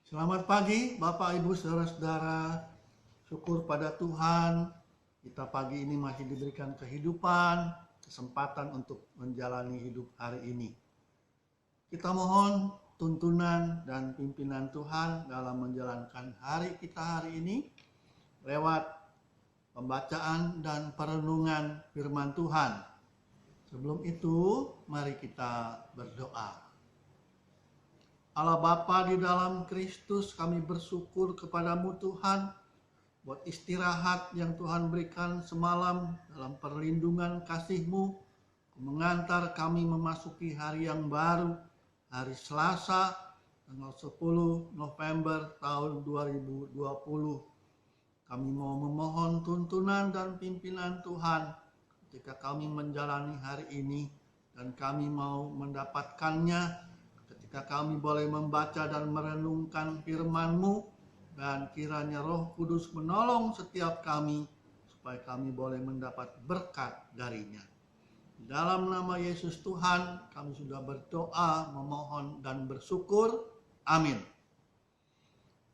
Selamat pagi Bapak Ibu Saudara-saudara. Syukur pada Tuhan kita pagi ini masih diberikan kehidupan, kesempatan untuk menjalani hidup hari ini. Kita mohon tuntunan dan pimpinan Tuhan dalam menjalankan hari kita hari ini lewat pembacaan dan perenungan firman Tuhan. Sebelum itu, mari kita berdoa. Allah Bapa di dalam Kristus, kami bersyukur kepadamu Tuhan buat istirahat yang Tuhan berikan semalam dalam perlindungan kasih-Mu, mengantar kami memasuki hari yang baru, hari Selasa, tanggal 10 November tahun 2020. Kami mau memohon tuntunan dan pimpinan Tuhan ketika kami menjalani hari ini, dan kami mau mendapatkannya ketika kami boleh membaca dan merenungkan firman-Mu, dan kiranya Roh Kudus menolong setiap kami supaya kami boleh mendapat berkat darinya. Dalam nama Yesus Tuhan kami sudah berdoa, memohon dan bersyukur. Amin.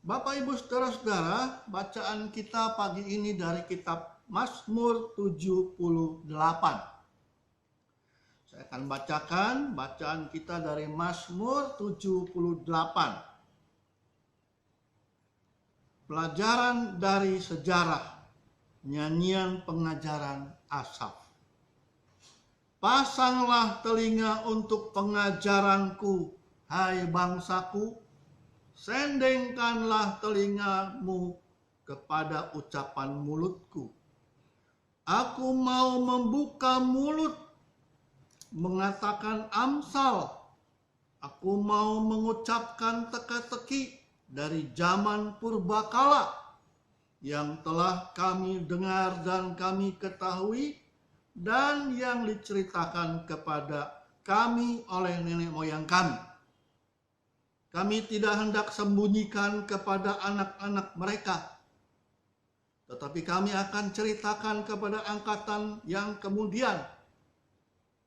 Bapak Ibu Saudara-saudara, bacaan kita pagi ini dari kitab Mazmur 78. Saya akan bacakan bacaan kita dari Mazmur 78. Pelajaran dari sejarah, nyanyian pengajaran Asaf. Pasanglah telinga untuk pengajaranku, hai bangsaku. Sendengkanlah telingamu kepada ucapan mulutku. Aku mau membuka mulut mengatakan amsal. Aku mau mengucapkan teka-teki dari zaman purbakala yang telah kami dengar dan kami ketahui, dan yang diceritakan kepada kami oleh nenek moyang kami. Kami tidak hendak sembunyikan kepada anak-anak mereka, tetapi kami akan ceritakan kepada angkatan yang kemudian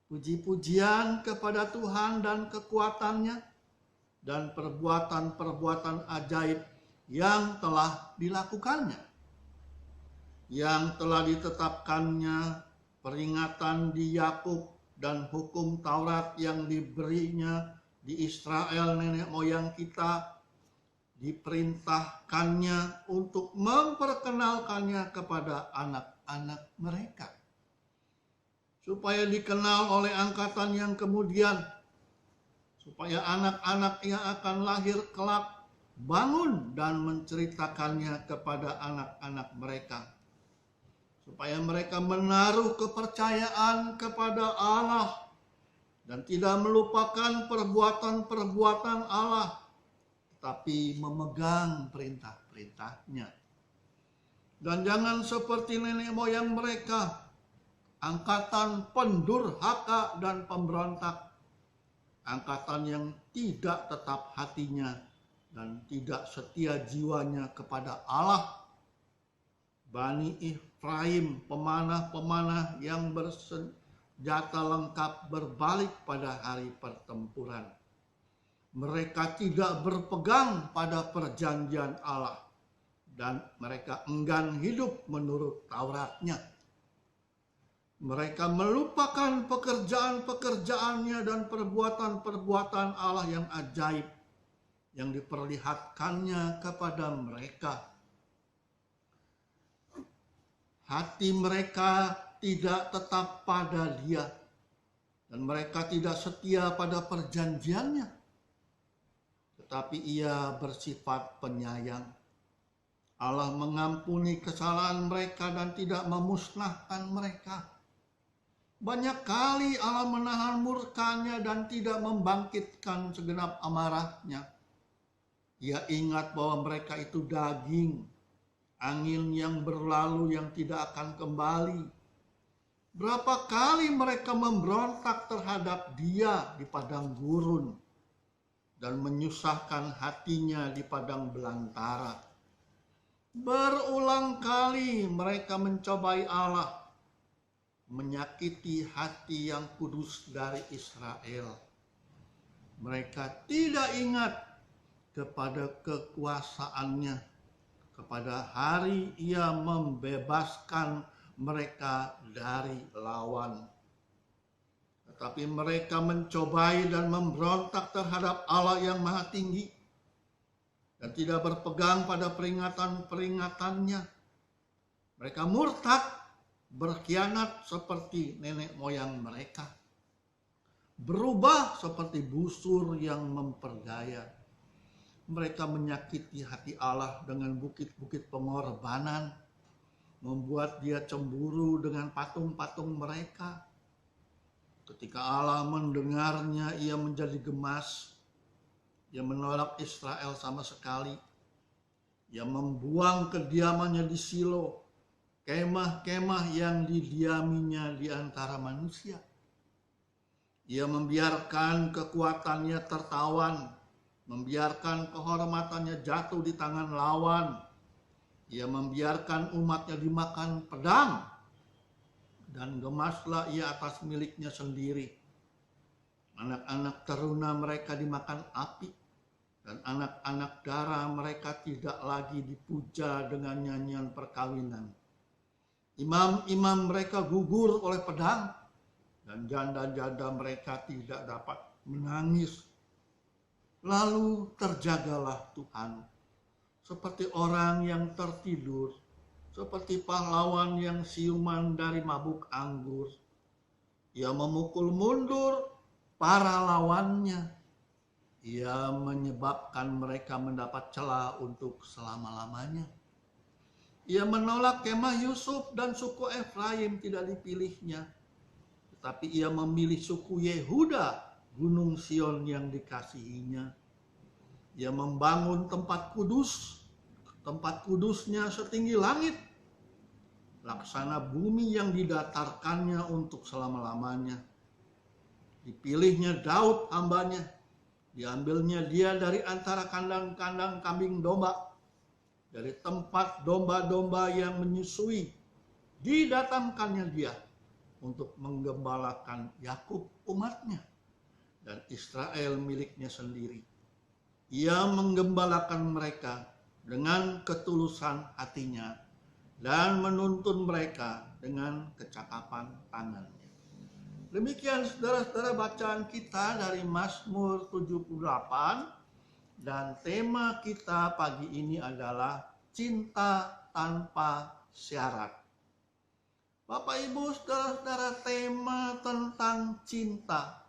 puji-pujian kepada Tuhan dan kekuatannya, dan perbuatan-perbuatan ajaib yang telah dilakukannya, yang telah ditetapkannya peringatan di Yakub dan hukum Taurat yang diberinya di Israel nenek moyang kita, diperintahkannya untuk memperkenalkannya kepada anak-anak mereka, supaya dikenal oleh angkatan yang kemudian, supaya anak-anak yang akan lahir kelak bangun dan menceritakannya kepada anak-anak mereka, supaya mereka menaruh kepercayaan kepada Allah dan tidak melupakan perbuatan-perbuatan Allah, tetapi memegang perintah-perintahnya. Dan jangan seperti nenek moyang mereka, angkatan pendurhaka dan pemberontak, angkatan yang tidak tetap hatinya dan tidak setia jiwanya kepada Allah. Bani Efraim, pemanah-pemanah yang bersenjata lengkap, berbalik pada hari pertempuran. Mereka tidak berpegang pada perjanjian Allah, dan mereka enggan hidup menurut Tauratnya. Mereka melupakan pekerjaan-pekerjaannya dan perbuatan-perbuatan Allah yang ajaib yang diperlihatkannya kepada mereka. Hati mereka tidak tetap pada Dia, dan mereka tidak setia pada perjanjiannya, tetapi Ia bersifat penyayang. Allah mengampuni kesalahan mereka dan tidak memusnahkan mereka. Banyak kali Allah menahan murkanya dan tidak membangkitkan segenap amarahnya. Ia ingat bahwa mereka itu daging, angin yang berlalu yang tidak akan kembali. Berapa kali mereka memberontak terhadap Dia di padang gurun dan menyusahkan hatinya di padang belantara. Berulang kali mereka mencobai Allah, menyakiti hati yang kudus dari Israel. Mereka tidak ingat kepada kekuasaannya, kepada hari ia membebaskan mereka dari lawan. Tetapi mereka mencobai dan memberontak terhadap Allah yang Maha Tinggi dan tidak berpegang pada peringatan-peringatannya. Mereka murtad, berkhianat seperti nenek moyang mereka, berubah seperti busur yang memperdaya. Mereka menyakiti hati Allah dengan bukit-bukit pengorbanan, membuat dia cemburu dengan patung-patung mereka. Ketika Allah mendengarnya, ia menjadi gemas. Ia menolak Israel sama sekali. Ia membuang kediamannya di Silo, kemah-kemah yang didiaminya di antara manusia. Ia membiarkan kekuatannya tertawan, membiarkan kehormatannya jatuh di tangan lawan. Ia membiarkan umatnya dimakan pedang, dan gemaslah ia atas miliknya sendiri. Anak-anak teruna mereka dimakan api, dan anak-anak dara mereka tidak lagi dipuja dengan nyanyian perkawinan. Imam-imam mereka gugur oleh pedang, dan janda-janda mereka tidak dapat menangis. Lalu terjagalah Tuhan, seperti orang yang tertidur, seperti pahlawan yang siuman dari mabuk anggur. Ia memukul mundur para lawannya. Ia menyebabkan mereka mendapat celah untuk selama-lamanya. Ia menolak kemah Yusuf dan suku Efraim tidak dipilihnya. Tetapi ia memilih suku Yehuda, gunung Sion yang dikasihinya. Ia membangun tempat kudusnya setinggi langit, laksana bumi yang didatarkannya untuk selama-lamanya. Dipilihnya Daud hambanya, diambilnya dia dari antara kandang-kandang kambing domba, dari tempat domba-domba yang menyusui, didatangkannya dia untuk menggembalakan Yakub umatnya dan Israel miliknya sendiri. Ia menggembalakan mereka dengan ketulusan hatinya dan menuntun mereka dengan kecakapan tangannya. Demikian saudara-saudara bacaan kita dari Mazmur 78, dan tema kita pagi ini adalah cinta tanpa syarat. Bapak Ibu saudara-saudara, tema tentang cinta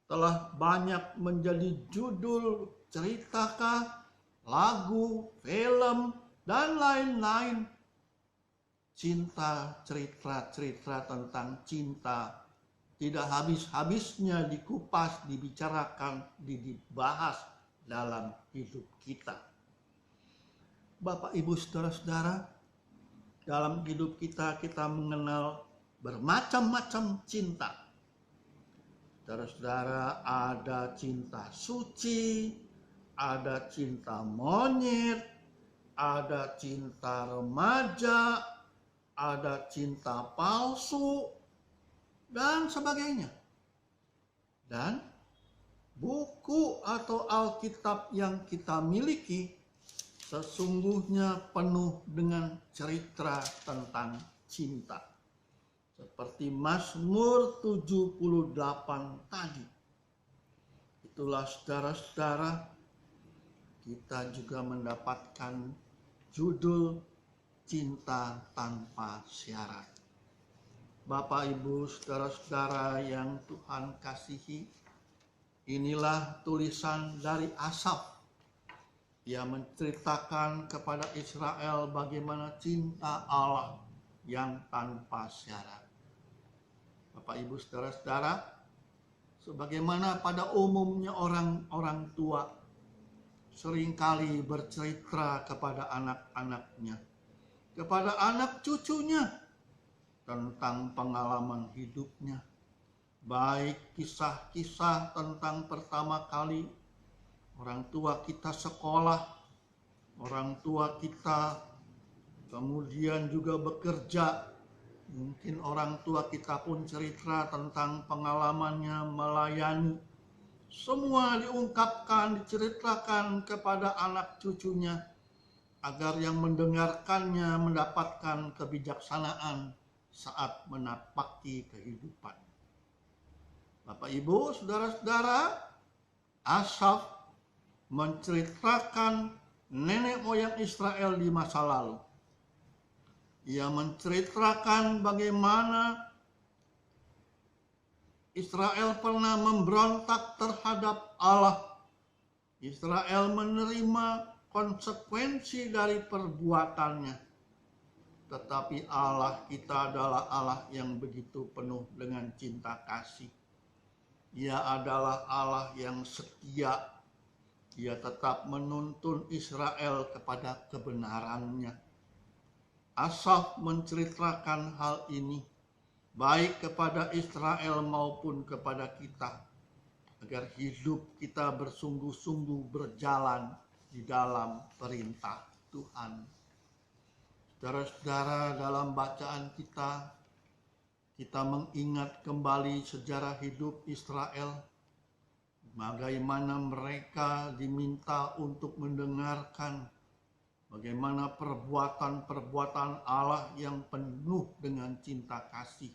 telah banyak menjadi judul ceritakah, lagu, film, dan lain-lain. Cinta, cerita-cerita tentang cinta tidak habis-habisnya dikupas, dibicarakan, dibahas dalam hidup kita. Bapak, Ibu, saudara-saudara, dalam hidup kita mengenal bermacam-macam cinta. Saudara-saudara, ada cinta suci, ada cinta monyet, ada cinta remaja, ada cinta palsu, dan sebagainya. Dan buku atau Alkitab yang kita miliki sesungguhnya penuh dengan cerita tentang cinta. Seperti Mazmur 78 tadi. Itulah saudara-saudara, kita juga mendapatkan judul cinta tanpa syarat. Bapak, Ibu, saudara-saudara yang Tuhan kasihi, inilah tulisan dari Asaf. Ia menceritakan kepada Israel bagaimana cinta Allah yang tanpa syarat. Bapak, Ibu, saudara-saudara, sebagaimana pada umumnya orang tua seringkali bercerita kepada anak-anaknya, kepada anak cucunya tentang pengalaman hidupnya, baik kisah-kisah tentang pertama kali orang tua kita sekolah, orang tua kita kemudian juga bekerja. Mungkin orang tua kita pun cerita tentang pengalamannya melayani Semua diungkapkan, diceritakan kepada anak cucunya, agar yang mendengarkannya mendapatkan kebijaksanaan saat menapaki kehidupan. Bapak, Ibu, saudara-saudara, Asaf menceritakan nenek moyang Israel di masa lalu. Ia menceritakan bagaimana Israel pernah memberontak terhadap Allah. Israel menerima konsekuensi dari perbuatannya. Tetapi Allah kita adalah Allah yang begitu penuh dengan cinta kasih. Ia adalah Allah yang setia. Ia tetap menuntun Israel kepada kebenarannya. Asaf menceritakan hal ini baik kepada Israel maupun kepada kita, agar hidup kita bersungguh-sungguh berjalan di dalam perintah Tuhan. Saudara-saudara, dalam bacaan kita mengingat kembali sejarah hidup Israel, bagaimana mereka diminta untuk mendengarkan bagaimana perbuatan-perbuatan Allah yang penuh dengan cinta kasih.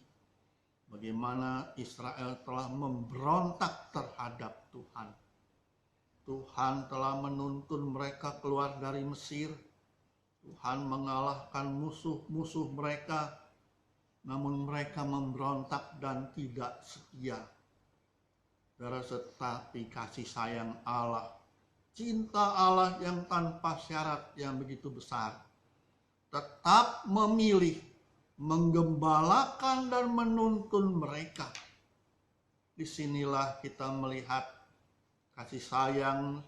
Bagaimana Israel telah memberontak terhadap Tuhan. Tuhan telah menuntun mereka keluar dari Mesir. Tuhan mengalahkan musuh-musuh mereka, namun mereka memberontak dan tidak setia. Tetapi kasih sayang Allah, cinta Allah yang tanpa syarat yang begitu besar, tetap memilih, menggembalakan dan menuntun mereka. Disinilah kita melihat kasih sayang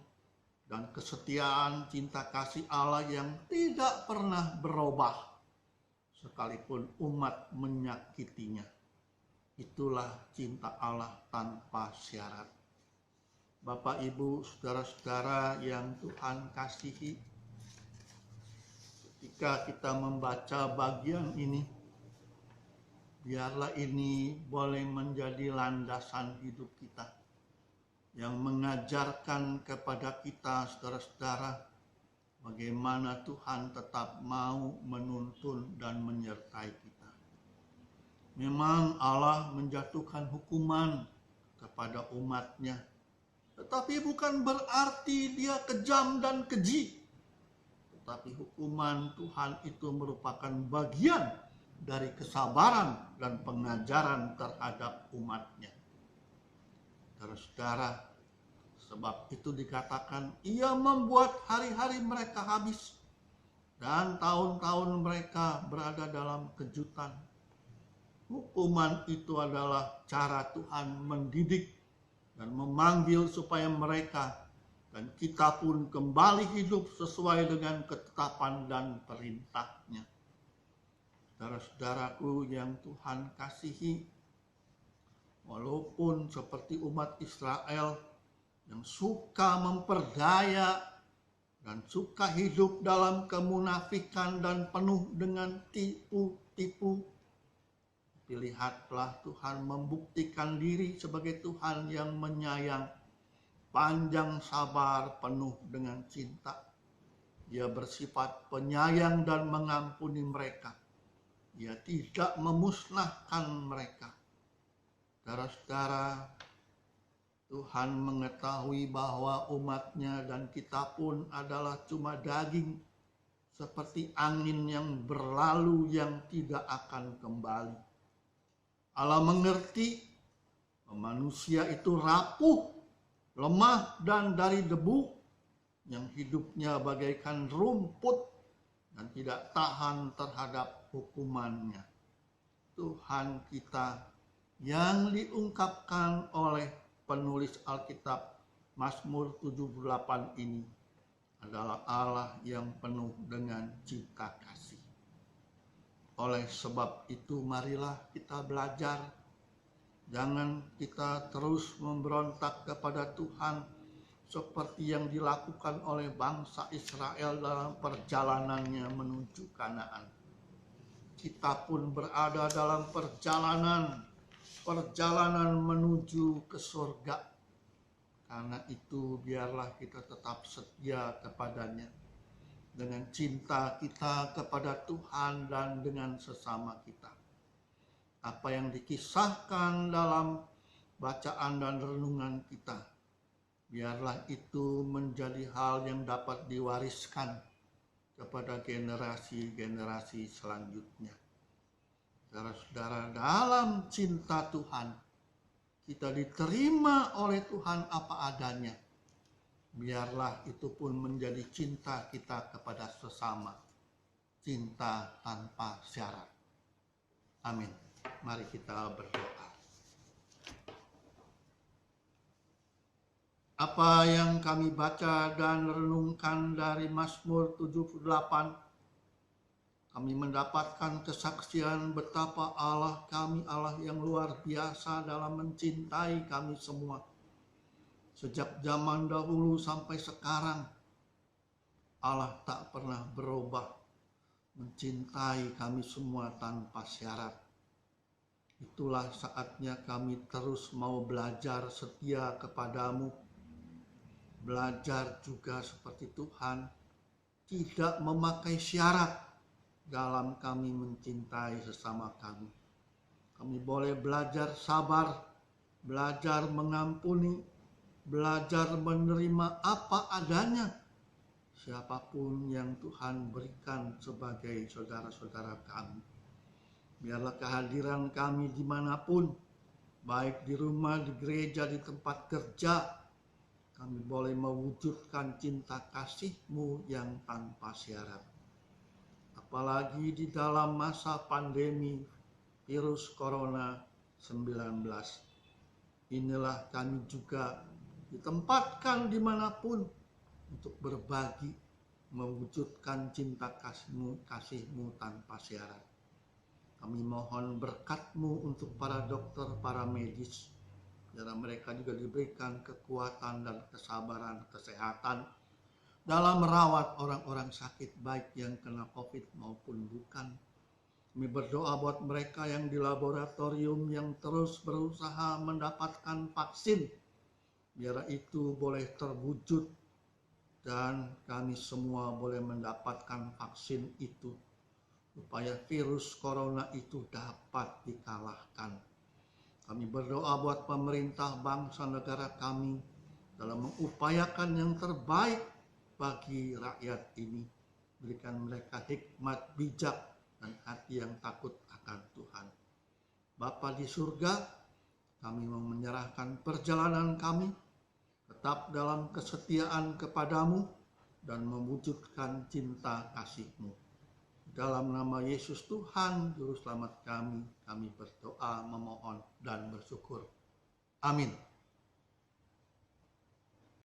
dan kesetiaan cinta kasih Allah yang tidak pernah berubah, sekalipun umat menyakitinya. Itulah cinta Allah tanpa syarat. Bapak, Ibu, saudara-saudara yang Tuhan kasihi, ketika kita membaca bagian ini, biarlah ini boleh menjadi landasan hidup kita, yang mengajarkan kepada kita, saudara-saudara, bagaimana Tuhan tetap mau menuntun dan menyertai kita. Memang Allah menjatuhkan hukuman kepada umatnya, tetapi bukan berarti dia kejam dan keji. Tetapi hukuman Tuhan itu merupakan bagian dari kesabaran dan pengajaran terhadap umatnya. Saudara, sebab itu dikatakan ia membuat hari-hari mereka habis dan tahun-tahun mereka berada dalam kejutan. Hukuman itu adalah cara Tuhan mendidik dan memanggil supaya mereka dan kita pun kembali hidup sesuai dengan ketetapan dan perintahnya. Saudara-saudaraku yang Tuhan kasihi, walaupun seperti umat Israel yang suka memperdaya dan suka hidup dalam kemunafikan dan penuh dengan tipu-tipu, lihatlah Tuhan membuktikan diri sebagai Tuhan yang menyayang, panjang sabar, penuh dengan cinta. Dia bersifat penyayang dan mengampuni mereka. Dia tidak memusnahkan mereka. Saudara-saudara, Tuhan mengetahui bahwa umatnya dan kita pun adalah cuma daging, seperti angin yang berlalu yang tidak akan kembali. Allah mengerti manusia itu rapuh, lemah dan dari debu, yang hidupnya bagaikan rumput dan tidak tahan terhadap hukumannya. Tuhan kita yang diungkapkan oleh penulis Alkitab Mazmur 78 ini adalah Allah yang penuh dengan cinta kasih. Oleh sebab itu marilah kita belajar, jangan kita terus memberontak kepada Tuhan seperti yang dilakukan oleh bangsa Israel dalam perjalanannya menuju Kanaan. Kita pun berada dalam perjalanan menuju ke surga. Karena itu biarlah kita tetap setia kepadanya dengan cinta kita kepada Tuhan dan dengan sesama kita. Apa yang dikisahkan dalam bacaan dan renungan kita, biarlah itu menjadi hal yang dapat diwariskan kepada generasi-generasi selanjutnya. Saudara-saudara, dalam cinta Tuhan, kita diterima oleh Tuhan apa adanya. Biarlah itu pun menjadi cinta kita kepada sesama. Cinta tanpa syarat. Amin. Mari kita berdoa. Apa yang kami baca dan renungkan dari Mazmur 78, kami mendapatkan kesaksian betapa Allah kami Allah yang luar biasa dalam mencintai kami semua. Sejak zaman dahulu sampai sekarang, Allah tak pernah berubah, mencintai kami semua tanpa syarat. Itulah saatnya kami terus mau belajar setia kepadamu, belajar juga seperti Tuhan, tidak memakai syarat dalam kami mencintai sesama kami. Kami boleh belajar sabar, belajar mengampuni, belajar menerima apa adanya siapapun yang Tuhan berikan sebagai saudara-saudara kami. Biarlah kehadiran kami dimanapun, baik di rumah, di gereja, di tempat kerja, kami boleh mewujudkan cinta kasih-Mu yang tanpa syarat. Apalagi di dalam masa pandemi virus Corona 19. Inilah kami juga ditempatkan dimanapun untuk berbagi, mewujudkan cinta kasih-Mu tanpa syarat. Kami mohon berkat-Mu untuk para dokter, para medis, biar mereka juga diberikan kekuatan dan kesabaran, kesehatan dalam merawat orang-orang sakit, baik yang kena COVID maupun bukan. Kami berdoa buat mereka yang di laboratorium yang terus berusaha mendapatkan vaksin, biar itu boleh terwujud dan kami semua boleh mendapatkan vaksin itu, supaya virus corona itu dapat dikalahkan. Kami berdoa buat pemerintah bangsa negara kami dalam mengupayakan yang terbaik bagi rakyat ini. Berikan mereka hikmat bijak dan hati yang takut akan Tuhan. Bapa di surga, kami mau menyerahkan perjalanan kami tetap dalam kesetiaan kepadamu dan mewujudkan cinta kasih-Mu. Dalam nama Yesus Tuhan, Juru Selamat kami berdoa, memohon, dan bersyukur. Amin.